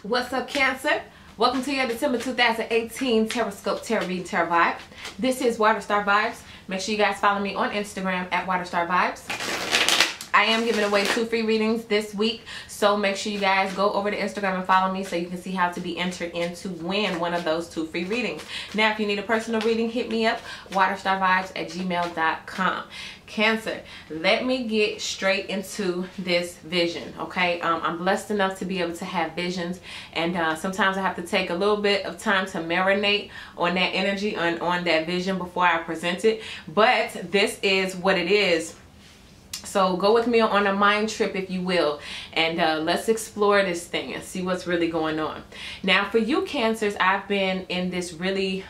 What's up, Cancer? Welcome to your December 2018 Terrascope Tarot Reading Tarot Vibe. This is waterstarvibes. Make sure you guys follow me on Instagram at waterstarvibes. I am giving away 2 free readings this week, so make sure you guys go over to Instagram and follow me so you can see how to be entered in to win one of those 2 free readings. Now, if you need a personal reading, hit me up, waterstarvibes@gmail.com. Cancer, let me get straight into this vision, okay? I'm blessed enough to be able to have visions, and sometimes I have to take a little bit of time to marinate on that energy, on that vision before I present it, but this is what it is. So go with me on a mind trip, if you will, and let's explore this thing and see what's really going on. Now, for you Cancers, I've been in this really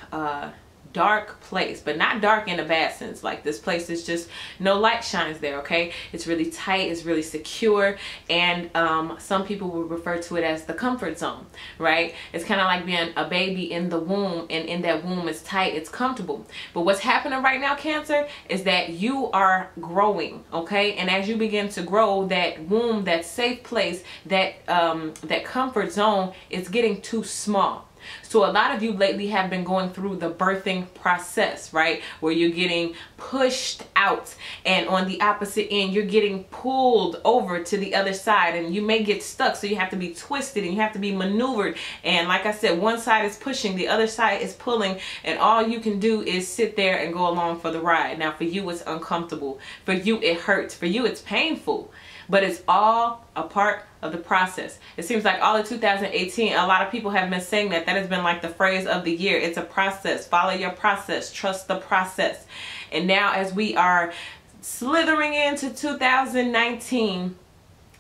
dark place, but not dark in a bad sense. Like, this place is just no light shines there, okay? It's really tight, it's really secure, and some people would refer to it as the comfort zone, right? It's kind of like being a baby in the womb, and in that womb it's tight, it's comfortable. But what's happening right now, Cancer, is that you are growing, okay? And as you begin to grow, that womb, that safe place, that comfort zone is getting too small. So a lot of you lately have been going through the birthing process, right? Where you're getting pushed out, and on the opposite end, you're getting pulled over to the other side, and you may get stuck. So you have to be twisted and you have to be maneuvered. And like I said, one side is pushing, the other side is pulling, and all you can do is sit there and go along for the ride. Now, for you, it's uncomfortable. For you, it hurts. For you, it's painful. But it's all a part of the process. It seems like all of 2018, a lot of people have been saying that. That has been like the phrase of the year. It's a process. Follow your process. Trust the process. And now, as we are slithering into 2019,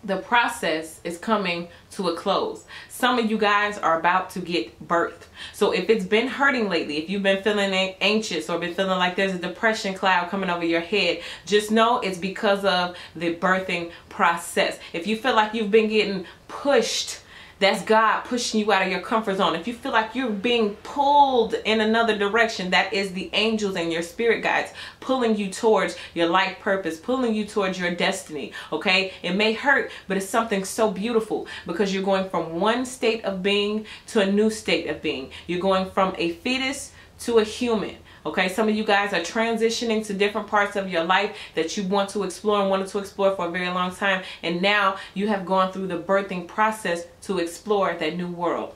the process is coming to a close. Some of you guys are about to get birthed. So if it's been hurting lately, if you've been feeling anxious or been feeling like there's a depression cloud coming over your head, just know it's because of the birthing process. If you feel like you've been getting pushed, that's God pushing you out of your comfort zone. If you feel like you're being pulled in another direction, that is the angels and your spirit guides pulling you towards your life purpose, pulling you towards your destiny, okay? It may hurt, but it's something so beautiful, because you're going from one state of being to a new state of being. You're going from a fetus to a human. Okay, some of you guys are transitioning to different parts of your life that you want to explore and wanted to explore for a very long time. And now you have gone through the birthing process to explore that new world.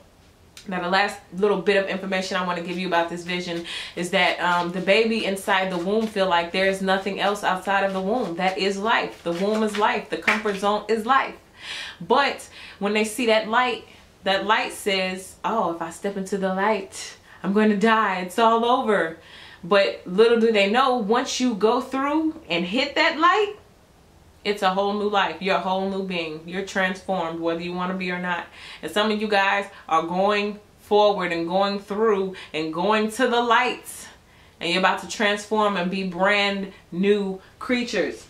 Now, the last little bit of information I want to give you about this vision is that the baby inside the womb feel like there is nothing else outside of the womb. That is life. The womb is life. The comfort zone is life. But when they see that light says, oh, if I step into the light, I'm going to die. It's all over. But little do they know, once you go through and hit that light, it's a whole new life. You're a whole new being. You're transformed, whether you want to be or not. And some of you guys are going forward and going through and going to the lights. And you're about to transform and be brand new creatures.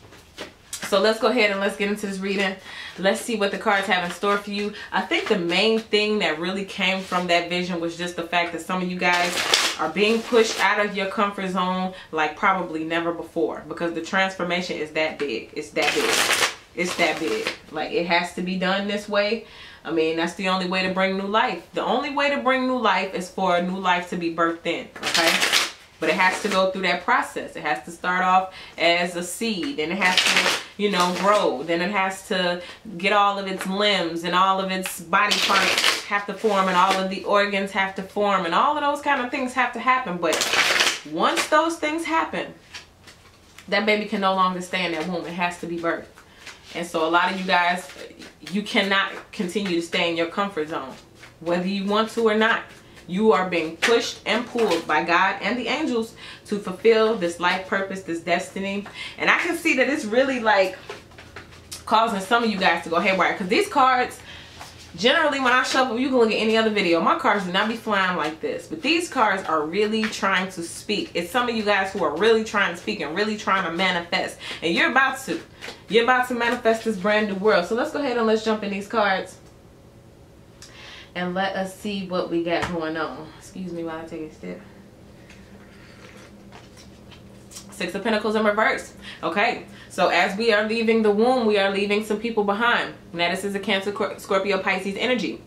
So let's go ahead and let's get into this reading. Let's see what the cards have in store for you. I think the main thing that really came from that vision was just the fact that some of you guys are being pushed out of your comfort zone like probably never before, because the transformation is that big. It's that big. It's that big. Like, it has to be done this way. I mean, that's the only way to bring new life. The only way to bring new life is for a new life to be birthed in, okay? But it has to go through that process. It has to start off as a seed, and it has to, you know, grow. Then it has to get all of its limbs, and all of its body parts have to form, and all of the organs have to form, and all of those kind of things have to happen. But once those things happen, that baby can no longer stay in that womb. It has to be birthed. And so a lot of you guys, you cannot continue to stay in your comfort zone, whether you want to or not. You are being pushed and pulled by God and the angels to fulfill this life purpose, this destiny. And I can see that it's really like causing some of you guys to go haywire, because these cards, generally when I shuffle, you can look at any other video, my cards do not be flying like this, but these cards are really trying to speak. It's some of you guys who are really trying to speak and really trying to manifest, and you're about to manifest this brand new world. So let's go ahead and let's jump in these cards and let us see what we got going on. Excuse me while I take a step. Six of Pentacles in reverse. Okay, so as we are leaving the womb, we are leaving some people behind. Now, this is a Cancer, Scorpio, Pisces energy.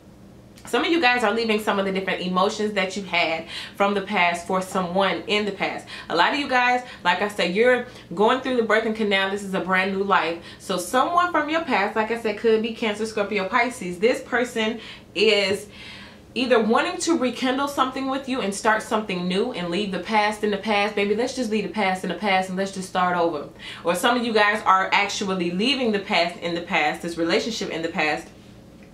Some of you guys are leaving some of the different emotions that you had from the past for someone in the past. A lot of you guys, like I said, you're going through the birthing canal. This is a brand new life. So someone from your past, like I said, could be Cancer, Scorpio, Pisces. This person is either wanting to rekindle something with you and start something new and leave the past in the past. Baby, let's just leave the past in the past and let's just start over. Or some of you guys are actually leaving the past in the past, this relationship in the past,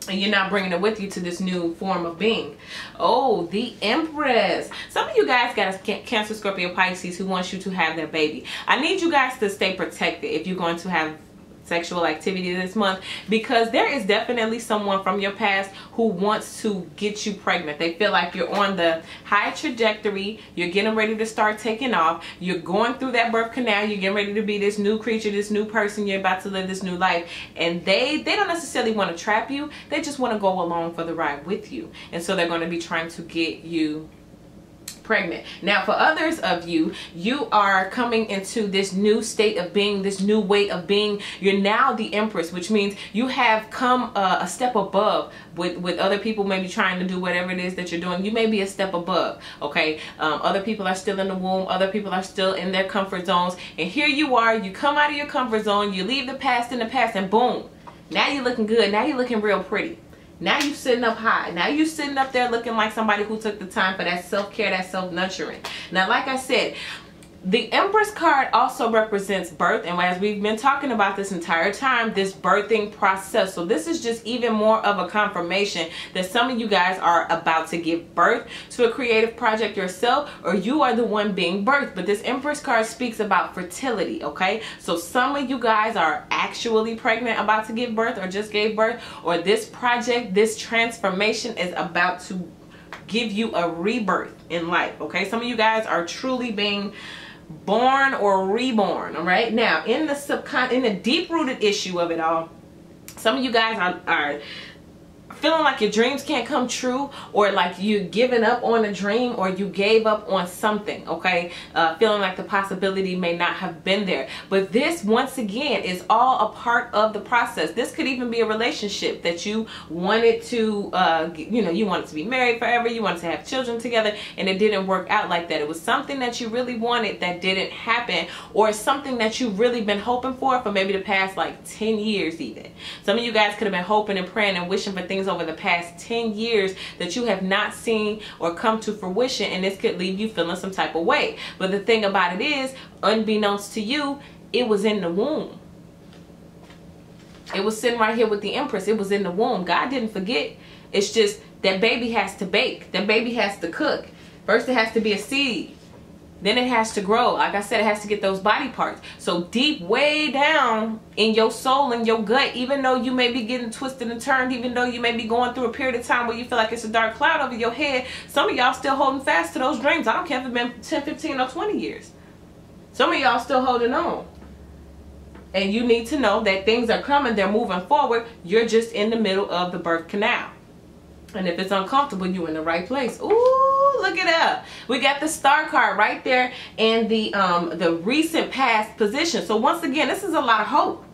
and you're not bringing it with you to this new form of being. Oh, the Empress. Some of you guys got a Cancer, Scorpio, Pisces who wants you to have their baby. I need you guys to stay protected if you're going to have sexual activity this month, because there is definitely someone from your past who wants to get you pregnant. They feel like you're on the high trajectory, you're getting ready to start taking off, you're going through that birth canal, you're getting ready to be this new creature, this new person, you're about to live this new life, and they don't necessarily want to trap you, they just want to go along for the ride with you. And so they're going to be trying to get you pregnant. Now, for others of you, you are coming into this new state of being, this new way of being. You're now the Empress, which means you have come a step above with other people maybe trying to do whatever it is that you're doing. You may be a step above, okay? Other people are still in the womb. Other people are still in their comfort zones. And here you are. You come out of your comfort zone. You leave the past in the past, and boom, now you're looking good. Now you're looking real pretty. Now you sitting up high. Now you sitting up there looking like somebody who took the time for that self-care, that self-nurturing. Now, like I said, the Empress card also represents birth, and as we've been talking about this entire time, this birthing process. So this is just even more of a confirmation that some of you guys are about to give birth to a creative project yourself, or you are the one being birthed. But this Empress card speaks about fertility, okay? So some of you guys are actually pregnant, about to give birth, or just gave birth, or this project, this transformation is about to give you a rebirth in life, okay? Some of you guys are truly being born or reborn. All right, now in the deep-rooted issue of it all, some of you guys are feeling like your dreams can't come true, or like you giving up on a dream, or you gave up on something, okay? Feeling like the possibility may not have been there. But this, once again, is all a part of the process. This could even be a relationship that you wanted to, you wanted to be married forever, you wanted to have children together, and it didn't work out like that. It was something that you really wanted that didn't happen, or something that you've really been hoping for maybe the past like 10 years even. Some of you guys could have been hoping and praying and wishing for things over the past 10 years that you have not seen or come to fruition, and this could leave you feeling some type of way. But the thing about it is, unbeknownst to you, it was in the womb. It was sitting right here with the Empress. It was in the womb. God didn't forget. It's just that baby has to bake. That baby has to cook. First it has to be a seed. Then it has to grow. Like I said, it has to get those body parts. So deep, way down in your soul and your gut, even though you may be getting twisted and turned, even though you may be going through a period of time where you feel like it's a dark cloud over your head, some of y'all still holding fast to those dreams. I don't care if it's been 10, 15, or 20 years. Some of y'all still holding on. And you need to know that things are coming. They're moving forward. You're just in the middle of the birth canal. And if it's uncomfortable, you're in the right place. Ooh, look it up. We got the Star card right there in the recent past position. So once again, this is a lot of hope.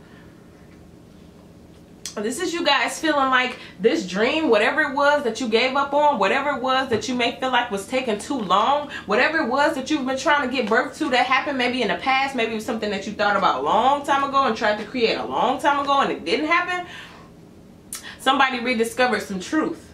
This is you guys feeling like this dream, whatever it was that you gave up on, whatever it was that you may feel like was taking too long, whatever it was that you've been trying to give birth to that happened maybe in the past, maybe it was something that you thought about a long time ago and tried to create a long time ago and it didn't happen. Somebody rediscovered some truth.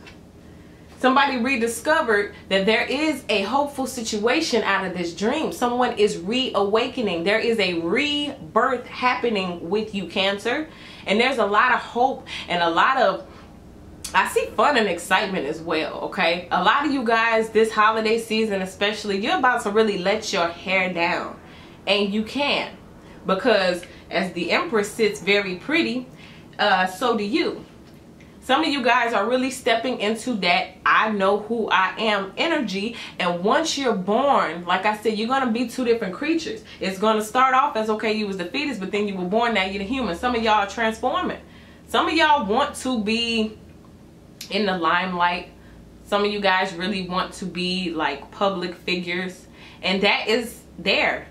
Somebody rediscovered that there is a hopeful situation out of this dream. Someone is reawakening. There is a rebirth happening with you, Cancer. And there's a lot of hope and a lot of, I see fun and excitement as well, okay? A lot of you guys this holiday season especially, you're about to really let your hair down. And you can. Because as the Empress sits very pretty, so do you. Some of you guys are really stepping into that I know who I am energy. And once you're born, like I said, you're going to be two different creatures. It's going to start off as, okay, you was the fetus, but then you were born, now you're the human. Some of y'all are transforming. Some of y'all want to be in the limelight. Some of you guys really want to be like public figures. And that is there.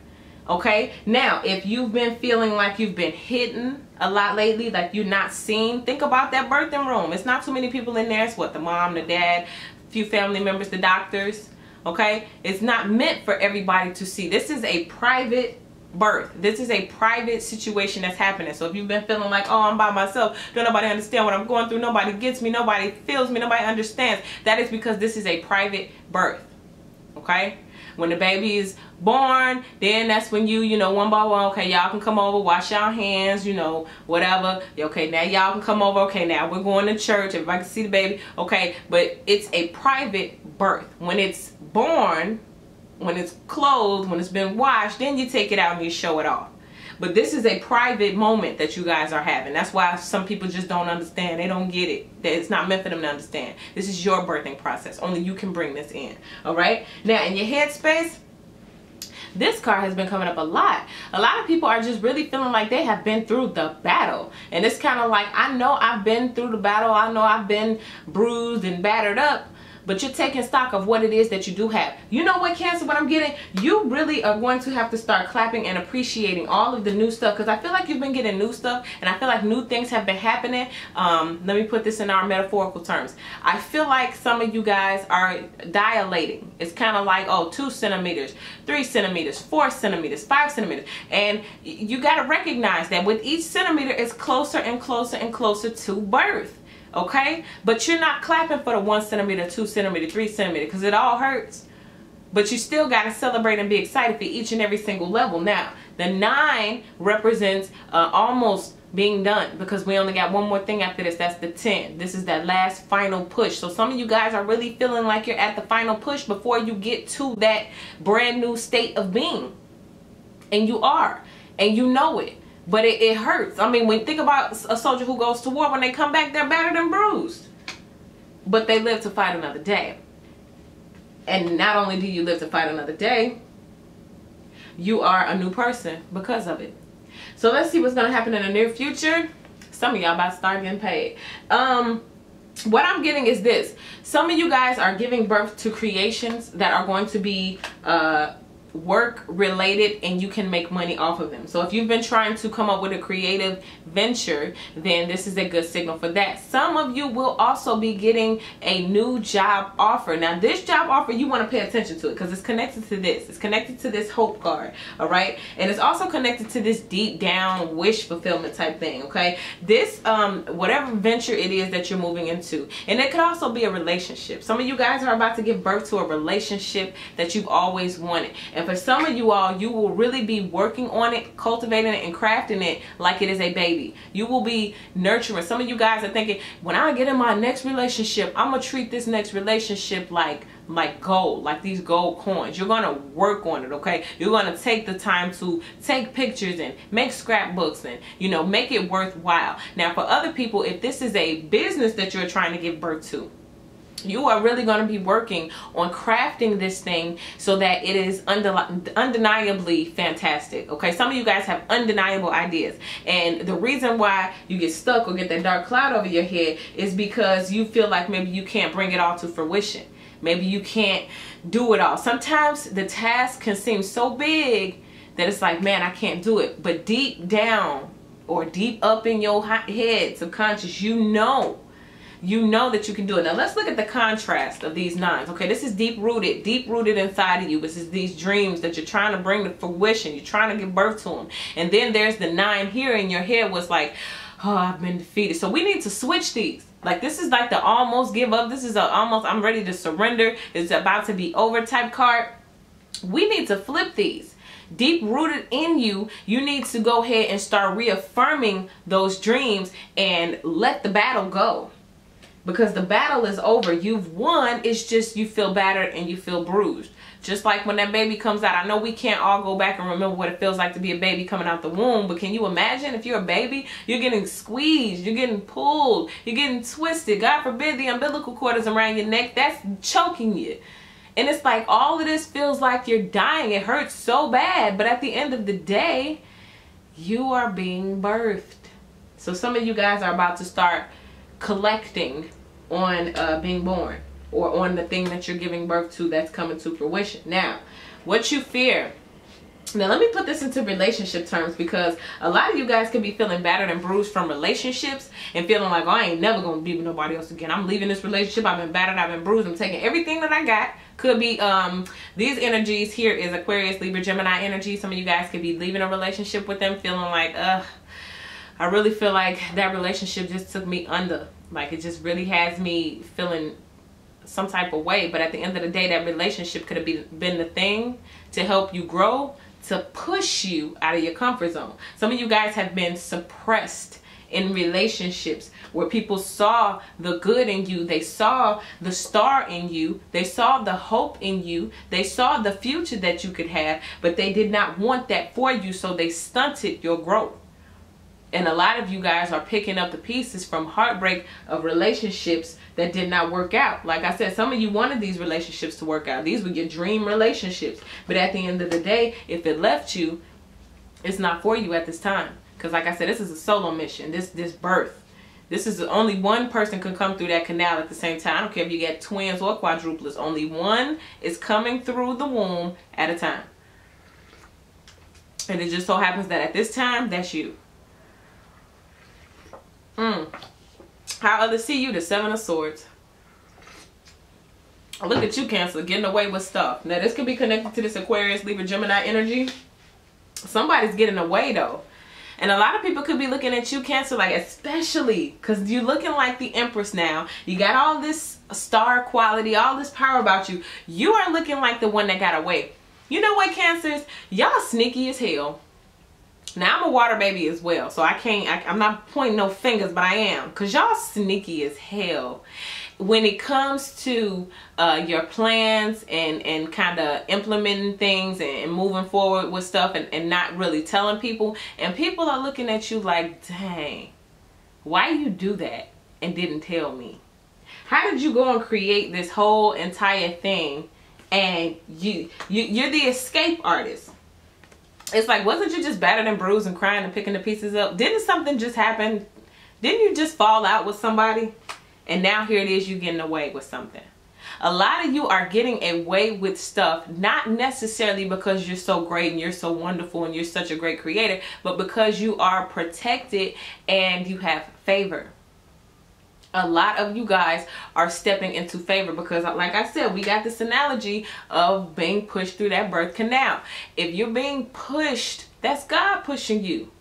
Okay, now if you've been feeling like you've been hidden a lot lately, like you're not seen, think about that birthing room. It's not too many people in there. It's what, the mom, the dad, a few family members, the doctors. Okay, it's not meant for everybody to see. This is a private birth. This is a private situation that's happening. So if you've been feeling like, oh, I'm by myself, don't nobody understand what I'm going through, nobody gets me, nobody feels me, nobody understands, that is because this is a private birth. Okay, when the baby is born, then that's when you know, one by one, okay, y'all can come over, wash y'all hands, you know, whatever. Okay, now y'all can come over. Okay, now we're going to church, everybody can see the baby. Okay, but it's a private birth. When it's born, when it's clothed, when it's been washed, then you take it out and you show it off. But this is a private moment that you guys are having. That's why some people just don't understand. They don't get it. It's not meant for them to understand. This is your birthing process. Only you can bring this in. All right? Now, in your headspace, this card has been coming up a lot. A lot of people are just really feeling like they have been through the battle. And it's kind of like, I know I've been through the battle. I know I've been bruised and battered up. But you're taking stock of what it is that you do have. You know what, Cancer, what I'm getting? You really are going to have to start clapping and appreciating all of the new stuff. Because I feel like you've been getting new stuff. And I feel like new things have been happening. Let me put this in our metaphorical terms. I feel like some of you guys are dilating. It's kind of like, oh, 2 centimeters, 3 centimeters, 4 centimeters, 5 centimeters. And you got to recognize that with each centimeter, it's closer and closer and closer to birth. Okay, but you're not clapping for the 1 centimeter, 2 centimeter, 3 centimeter, because it all hurts. But you still got to celebrate and be excited for each and every single level. Now, the 9 represents almost being done, because we only got one more thing after this. That's the 10. This is that last final push. So some of you guys are really feeling like you're at the final push before you get to that brand new state of being. And you are, and you know it. But it hurts. I mean, when you think about a soldier who goes to war, when they come back, they're battered and bruised. But they live to fight another day. And not only do you live to fight another day, you are a new person because of it. So let's see what's going to happen in the near future. Some of y'all about to start getting paid. What I'm getting is this. Some of you guys are giving birth to creations that are going to be work related, and you can make money off of them. So if you've been trying to come up with a creative venture, then this is a good signal for that. Some of you will also be getting a new job offer. Now this job offer, you want to pay attention to it, because it's connected to this. It's connected to this hope card. All right, and it's also connected to this deep down wish fulfillment type thing. Okay, this whatever venture it is that you're moving into, and it could also be a relationship. Some of you guys are about to give birth to a relationship that you've always wanted. And for some of you all, you will really be working on it, cultivating it, and crafting it like it is a baby. You will be nurturing. Some of you guys are thinking, when I get in my next relationship, I'm going to treat this next relationship like gold, like these gold coins. You're going to work on it, okay? You're going to take the time to take pictures and make scrapbooks and, you know, make it worthwhile. Now, for other people, if this is a business that you're trying to give birth to, you are really going to be working on crafting this thing so that it is undeniably fantastic. Okay, some of you guys have undeniable ideas, and the reason why you get stuck or get that dark cloud over your head is because you feel like maybe you can't bring it all to fruition. Maybe you can't do it all. Sometimes the task can seem so big that it's like, man, I can't do it. But deep down, or deep up in your head, subconscious, you know that you can do it. Now let's look at the contrast of these 9s. Okay, this is deep rooted inside of you. This is these dreams that you're trying to bring to fruition. You're trying to give birth to them. And then there's the 9 here in your head was like, oh, I've been defeated. So we need to switch these. Like, this is like the almost give up. This is a almost I'm ready to surrender. It's about to be over type card. We need to flip these. Deep rooted in you, you need to go ahead and start reaffirming those dreams and let the battle go. Because the battle is over. You've won. It's just you feel battered and you feel bruised. Just like when that baby comes out. I know we can't all go back and remember what it feels like to be a baby coming out the womb. But can you imagine if you're a baby? You're getting squeezed. You're getting pulled. You're getting twisted. God forbid the umbilical cord is around your neck. That's choking you. And it's like all of this feels like you're dying. It hurts so bad. But at the end of the day, you are being birthed. So some of you guys are about to start collecting on being born, or on the thing that you're giving birth to that's coming to fruition. Now, what you fear Now, let me put this into relationship terms, because a lot of you guys could be feeling battered and bruised from relationships and feeling like, oh, I ain't never going to be with nobody else again. I'm leaving this relationship. I've been battered. I've been bruised. I'm taking everything that I got. Could be these energies here is Aquarius, Libra, Gemini energy. Some of you guys could be leaving a relationship with them feeling like, I really feel like that relationship just took me under. Like, it just really has me feeling some type of way. But at the end of the day, that relationship could have been the thing to help you grow, to push you out of your comfort zone. Some of you guys have been suppressed in relationships where people saw the good in you. They saw the star in you. They saw the hope in you. They saw the future that you could have, but they did not want that for you, so they stunted your growth. And a lot of you guys are picking up the pieces from heartbreak of relationships that did not work out. Like I said, some of you wanted these relationships to work out. These were your dream relationships. But at the end of the day, if it left you, it's not for you at this time. Because like I said, this is a solo mission. This birth. This is only one person can come through that canal at the same time. I don't care if you get twins or quadruplets. Only one is coming through the womb at a time. And it just so happens that at this time, that's you. How others see you, the Seven of Swords. Look at you, Cancer, getting away with stuff. Now, this could be connected to this Aquarius, Libra, Gemini energy. Somebody's getting away, though. And a lot of people could be looking at you, Cancer, like, especially because you're looking like the Empress now. You got all this star quality, all this power about you. You are looking like the one that got away. You know what, Cancers? Y'all sneaky as hell. Now, I'm a water baby as well, so I'm not pointing no fingers, but I am. Because y'all sneaky as hell. When it comes to your plans and kind of implementing things and moving forward with stuff and not really telling people. And people are looking at you like, dang, why you do that and didn't tell me? How did you go and create this whole entire thing and you're the escape artist? It's like, wasn't you just battered and bruised and crying and picking the pieces up? Didn't something just happen? Didn't you just fall out with somebody? And now here it is, you getting away with something. A lot of you are getting away with stuff, not necessarily because you're so great and you're so wonderful and you're such a great creator, but because you are protected and you have favor. A lot of you guys are stepping into favor because, like I said, we got this analogy of being pushed through that birth canal. If you're being pushed, that's God pushing you.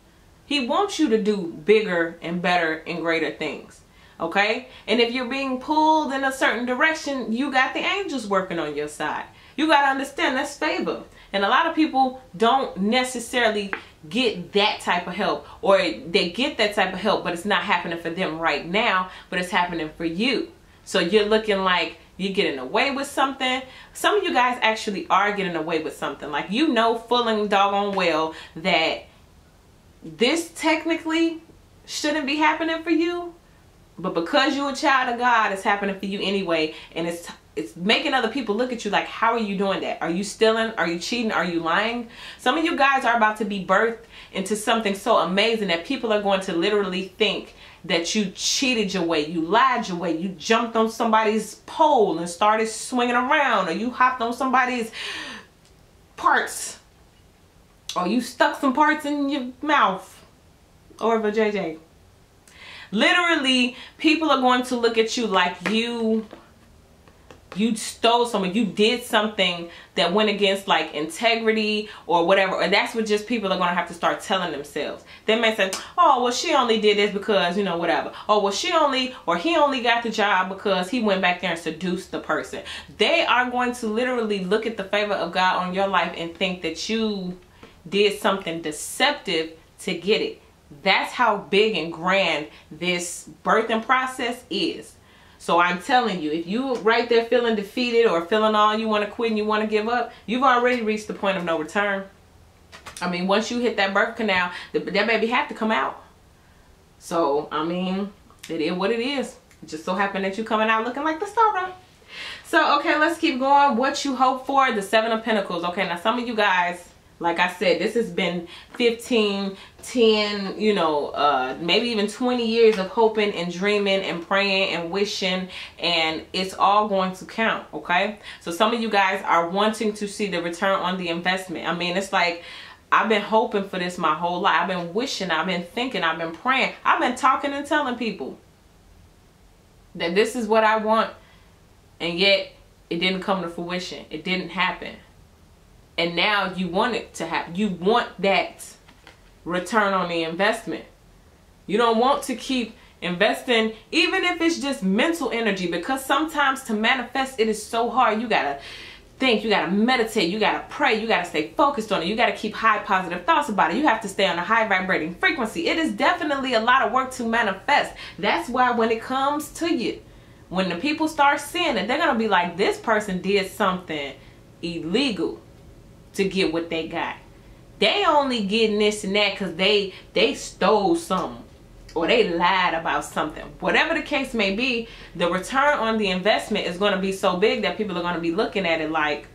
He wants you to do bigger and better and greater things. Okay? And if you're being pulled in a certain direction, you got the angels working on your side. You got to understand that's favor. And a lot of people don't necessarily get that type of help, or they get that type of help, but it's not happening for them right now, but it's happening for you. So you're looking like you're getting away with something. Some of you guys actually are getting away with something. Like, you know full and doggone well that this technically shouldn't be happening for you, but because you're a child of God, it's happening for you anyway. And it's making other people look at you like, how are you doing that? Are you stealing? Are you cheating? Are you lying? Some of you guys are about to be birthed into something so amazing that people are going to literally think that you cheated your way, you lied your way, you jumped on somebody's pole and started swinging around, or you hopped on somebody's parts, or you stuck some parts in your mouth, or a JJ. Literally, people are going to look at you like you stole something, you did something that went against like integrity or whatever. And that's what just people are going to have to start telling themselves. They may say, oh, well, she only did this because, you know, whatever. Oh, well, he only got the job because he went back there and seduced the person. They are going to literally look at the favor of God on your life and think that you did something deceptive to get it. That's how big and grand this birthing process is. So I'm telling you, if you right there feeling defeated or feeling all you want to quit and you want to give up, you've already reached the point of no return. I mean, once you hit that birth canal, that baby have to come out. So, I mean, it is what it is. It just so happened that you coming out looking like the star. So, okay, let's keep going. What you hope for, the Seven of Pentacles. Okay, now some of you guys, Like I said, this has been 15, 10, you know, maybe even 20 years of hoping and dreaming and praying and wishing, and it's all going to count, okay? So some of you guys are wanting to see the return on the investment. I mean, it's like, I've been hoping for this my whole life. I've been wishing, I've been thinking, I've been praying. I've been talking and telling people that this is what I want, and yet it didn't come to fruition. It didn't happen. And now you want it to happen. You want that return on the investment. You don't want to keep investing, even if it's just mental energy, because sometimes to manifest it is so hard. You gotta think, you gotta meditate, you gotta pray, you gotta stay focused on it, you gotta keep high positive thoughts about it, you have to stay on a high vibrating frequency. It is definitely a lot of work to manifest. That's why when it comes to you, when the people start seeing it, they're gonna be like, this person did something illegal to get what they got. They only getting this and that because they stole something, or they lied about something. Whatever the case may be, the return on the investment is going to be so big that people are going to be looking at it like,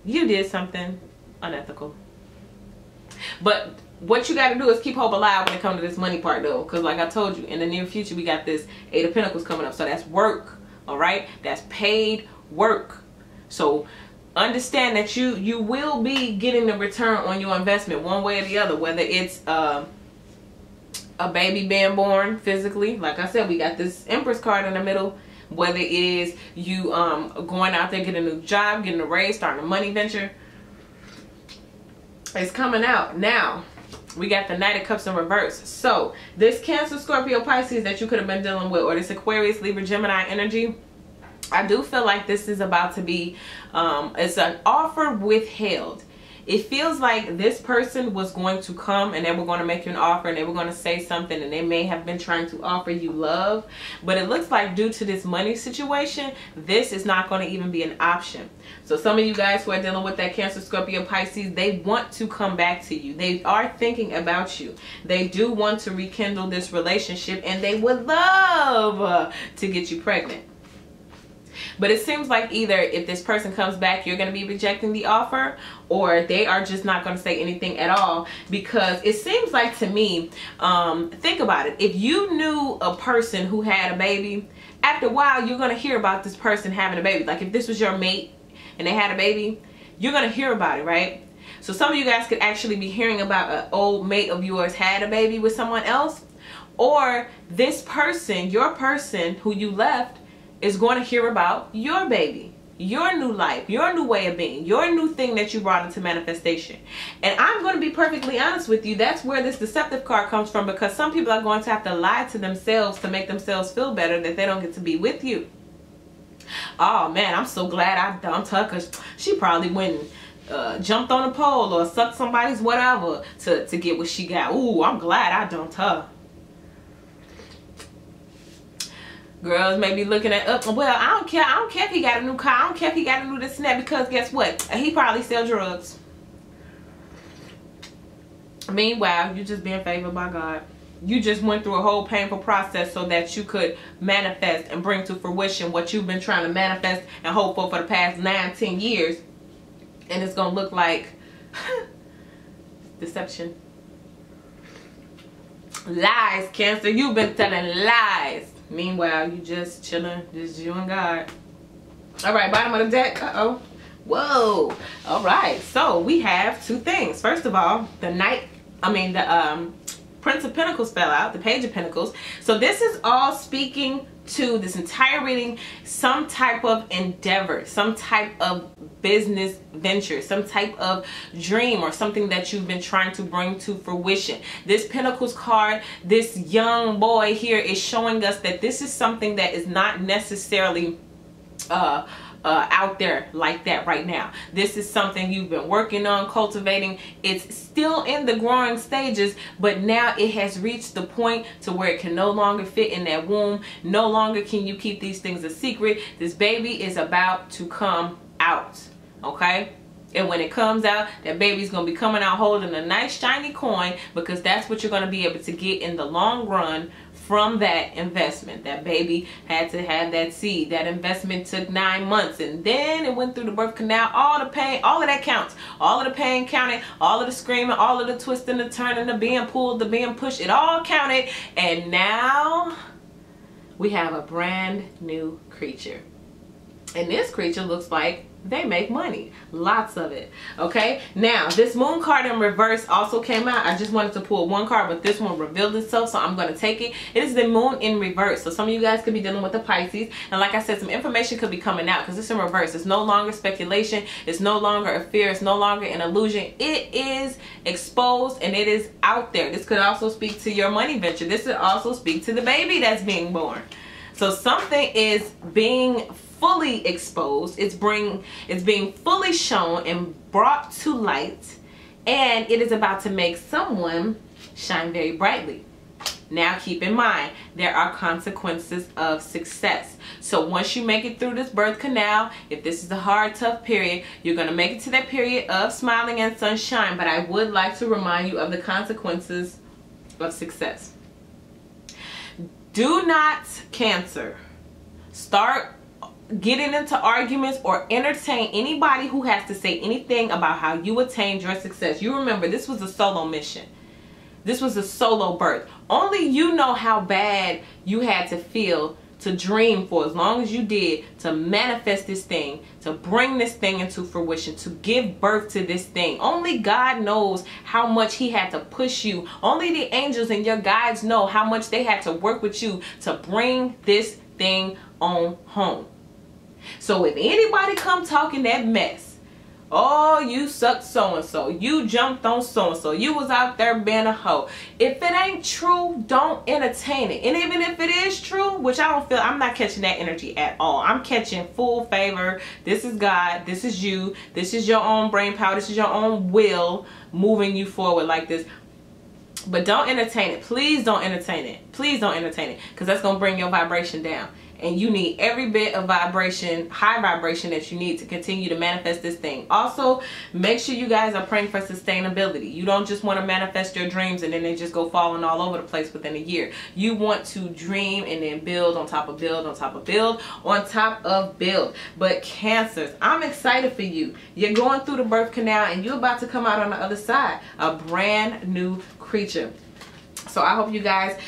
you did something unethical. But what you got to do is keep hope alive when it comes to this money part, though, because like I told you, in the near future we got this 8 of Pentacles coming up. So that's work, all right? That's paid work. So understand that you will be getting the return on your investment one way or the other, whether it's a baby being born physically. Like I said, we got this Empress card in the middle. Whether it is you going out there, getting a new job, getting a raise, starting a money venture, it's coming out. Now we got the Knight of Cups in reverse. So this Cancer, Scorpio, Pisces that you could have been dealing with, or this Aquarius, Libra, Gemini energy, I do feel like this is about to be, it's an offer withheld. It feels like this person was going to come and they were going to make you an offer and they were going to say something, and they may have been trying to offer you love. But it looks like due to this money situation, this is not going to even be an option. So some of you guys who are dealing with that Cancer, Scorpio, Pisces, they want to come back to you. They are thinking about you. They do want to rekindle this relationship, and they would love to get you pregnant. But it seems like either if this person comes back, you're going to be rejecting the offer, or they are just not going to say anything at all. Because it seems like to me, think about it. If you knew a person who had a baby, after a while, you're going to hear about this person having a baby. Like if this was your mate and they had a baby, you're going to hear about it, right? So some of you guys could actually be hearing about an old mate of yours had a baby with someone else. Or this person, your person who you left, is going to hear about your baby, your new life, your new way of being, your new thing that you brought into manifestation. And I'm going to be perfectly honest with you, that's where this deceptive card comes from, because some people are going to have to lie to themselves to make themselves feel better that they don't get to be with you. Oh man, I'm so glad I dumped her, because she probably went and jumped on a pole or sucked somebody's whatever to get what she got. Ooh, I'm glad I dumped her. Girls may be looking at, well, I don't care if he got a new car. I don't care if he got a new this and that, because guess what? He probably sell drugs. Meanwhile, you just being favored by God. You just went through a whole painful process so that you could manifest and bring to fruition what you've been trying to manifest and hope for the past 9-10 years. And it's going to look like deception. Lies, Cancer. You've been telling lies. Meanwhile, you just chilling, just you and God. All right, bottom of the deck. Uh-oh. Whoa. All right, so we have two things. First of all, the Prince of Pentacles fell out, the Page of Pentacles. So this is all speaking to this entire reading, some type of endeavor, some type of business venture, some type of dream, or something that you've been trying to bring to fruition. This Pentacles card, this young boy here, is showing us that this is something that is not necessarily out there like that right now. This is something you've been working on, cultivating. It's still in the growing stages, but now it has reached the point to where it can no longer fit in that womb. No longer can you keep these things a secret. This baby is about to come out, okay? And when it comes out, that baby's going to be coming out holding a nice shiny coin, because that's what you're going to be able to get in the long run from that investment. That baby had to have that seed. That investment took 9 months, and then it went through the birth canal. All the pain, all of that counts. All of the pain counted, all of the screaming, all of the twisting, the turning, the being pulled, the being pushed, it all counted. And now we have a brand new creature. And this creature looks like they make money, lots of it. Okay, now this moon card in reverse also came out. I just wanted to pull one card, but this one revealed itself, so I'm going to take it. It is the moon in reverse, so some of you guys could be dealing with the Pisces, and like I said, some information could be coming out because it's in reverse. It's no longer speculation, it's no longer a fear, it's no longer an illusion. It is exposed and it is out there. This could also speak to your money venture. This could also speak to the baby that's being born. So something is being fully exposed. It's being fully shown and brought to light, and it is about to make someone shine very brightly. Now keep in mind, there are consequences of success. So once you make it through this birth canal, if this is a hard, tough period, you're going to make it to that period of smiling and sunshine. But I would like to remind you of the consequences of success. Do not, Cancer, start getting into arguments or entertain anybody who has to say anything about how you attained your success. You remember, this was a solo mission. This was a solo birth. Only you know how bad you had to feel to dream for as long as you did, to manifest this thing, to bring this thing into fruition, to give birth to this thing. Only God knows how much he had to push you. Only the angels and your guides know how much they had to work with you to bring this thing on home. So if anybody come talking that mess, oh, you sucked so-and-so, you jumped on so-and-so, you was out there being a hoe, if it ain't true, don't entertain it. And even if it is true, which I don't feel, I'm not catching that energy at all. I'm catching full favor. This is God, this is you, this is your own brain power, this is your own will moving you forward like this. But don't entertain it. Please don't entertain it. Please don't entertain it, because that's going to bring your vibration down. And you need every bit of vibration, high vibration, that you need to continue to manifest this thing. Also, make sure you guys are praying for sustainability. You don't just want to manifest your dreams and then they just go falling all over the place within a year. You want to dream and then build on top of build, on top of build, on top of build. But Cancers, I'm excited for you. You're going through the birth canal and you're about to come out on the other side, a brand new creature. So I hope you guys,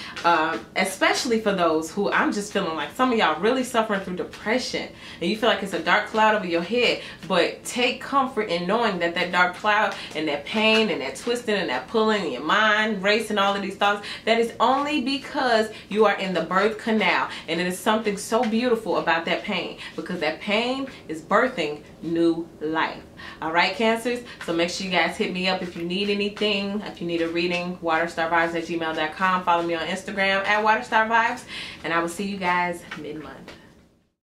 especially for those who, I'm just feeling like some of y'all really suffering through depression and you feel like it's a dark cloud over your head, but take comfort in knowing that that dark cloud and that pain and that twisting and that pulling in your mind, racing all of these thoughts, that is only because you are in the birth canal. And it is something so beautiful about that pain, because that pain is birthing new life. Alright, Cancers, so make sure you guys hit me up if you need anything, if you need a reading, waterstarvibes@gmail.com. Follow me on Instagram at waterstarvibes, and I will see you guys mid-month.